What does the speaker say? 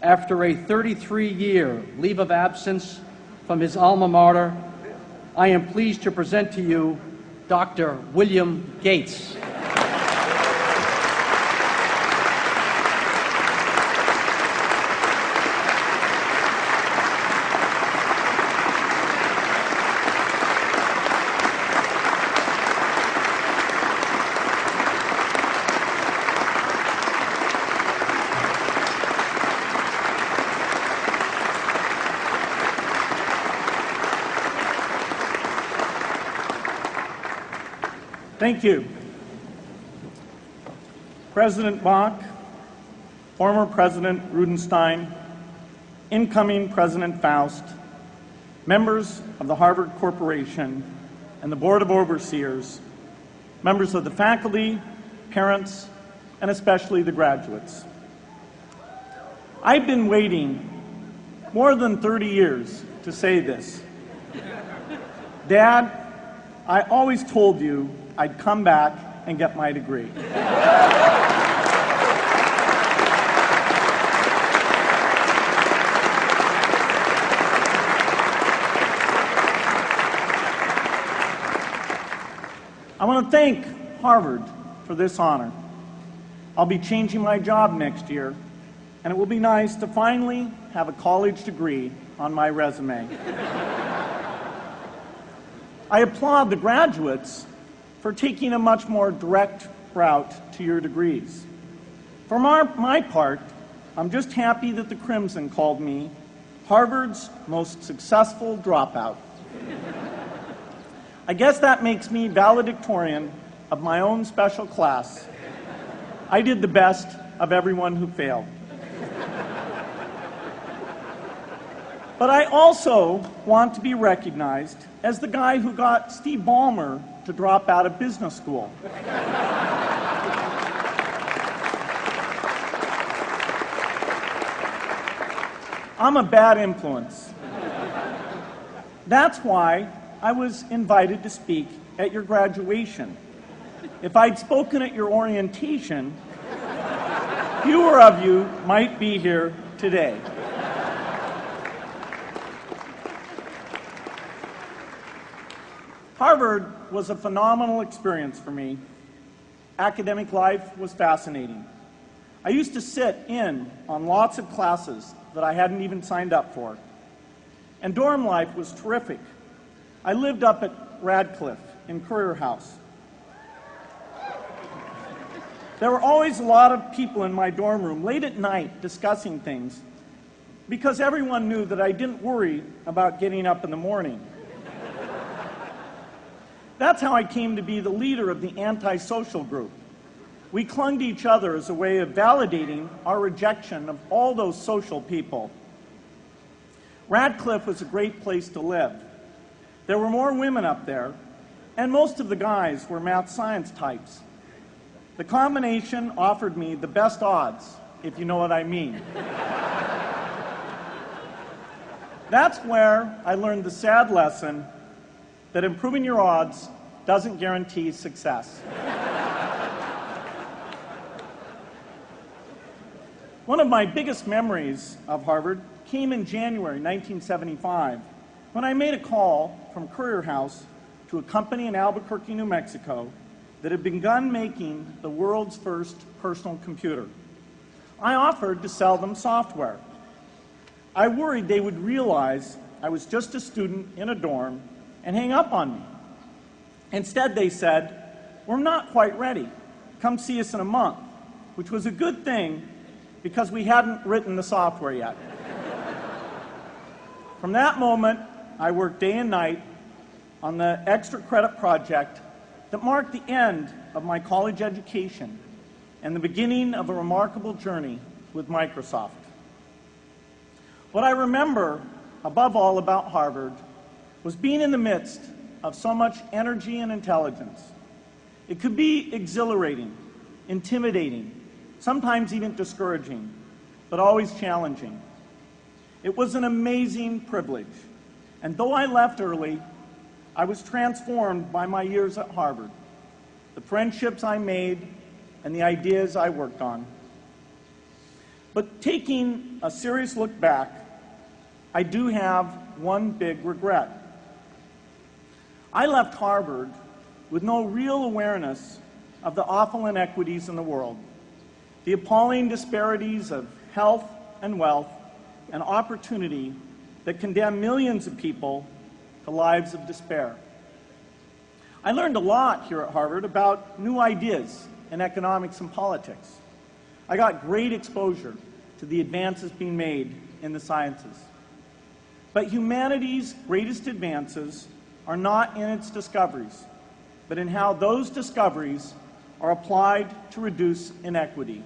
After a 33-year leave of absence from his alma mater, I am pleased to present to you Dr. William Gates. Thank you. President Bach, former President Rudenstein, incoming President Faust, members of the Harvard Corporation and the Board of Overseers, members of the faculty, parents, and especially the graduates. I've been waiting more than 30 years to say this. Dad, I always told you I'd come back and get my degree. I want to thank Harvard for this honor. I'll be changing my job next year, and it will be nice to finally have a college degree on my resume. I applaud the graduates for taking a much more direct route to your degrees. For my part, I'm just happy that the Crimson called me Harvard's most successful dropout. I guess that makes me valedictorian of my own special class. I did the best of everyone who failed. But I also want to be recognized as the guy who got Steve Ballmer to drop out of business school. I'm a bad influence. That's why I was invited to speak at your graduation. If I'd spoken at your orientation, fewer of you might be here today. Harvard was a phenomenal experience for me. Academic life was fascinating. I used to sit in on lots of classes that I hadn't even signed up for. And dorm life was terrific. I lived up at Radcliffe in Currier House. There were always a lot of people in my dorm room late at night discussing things because everyone knew that I didn't worry about getting up in the morning. That's how I came to be the leader of the antisocial group. We clung to each other as a way of validating our rejection of all those social people. Radcliffe was a great place to live. There were more women up there, and most of the guys were math science types. The combination offered me the best odds, if you know what I mean. That's where I learned the sad lesson that improving your odds doesn't guarantee success. One of my biggest memories of Harvard came in January 1975 when I made a call from Currier House to a company in Albuquerque, New Mexico that had begun making the world's first personal computer. I offered to sell them software. I worried they would realize I was just a student in a dorm and hang up on me. Instead, they said, "We're not quite ready. Come see us in a month," which was a good thing because we hadn't written the software yet. From that moment, I worked day and night on the extra credit project that marked the end of my college education and the beginning of a remarkable journey with Microsoft. What I remember above all about Harvard was being in the midst of so much energy and intelligence. It could be exhilarating, intimidating, sometimes even discouraging, but always challenging. It was an amazing privilege, and though I left early, I was transformed by my years at Harvard, the friendships I made, and the ideas I worked on. But taking a serious look back, I do have one big regret. I left Harvard with no real awareness of the awful inequities in the world, the appalling disparities of health and wealth and opportunity that condemn millions of people to lives of despair. I learned a lot here at Harvard about new ideas in economics and politics. I got great exposure to the advances being made in the sciences. But humanity's greatest advances are not in its discoveries, but in how those discoveries are applied to reduce inequity.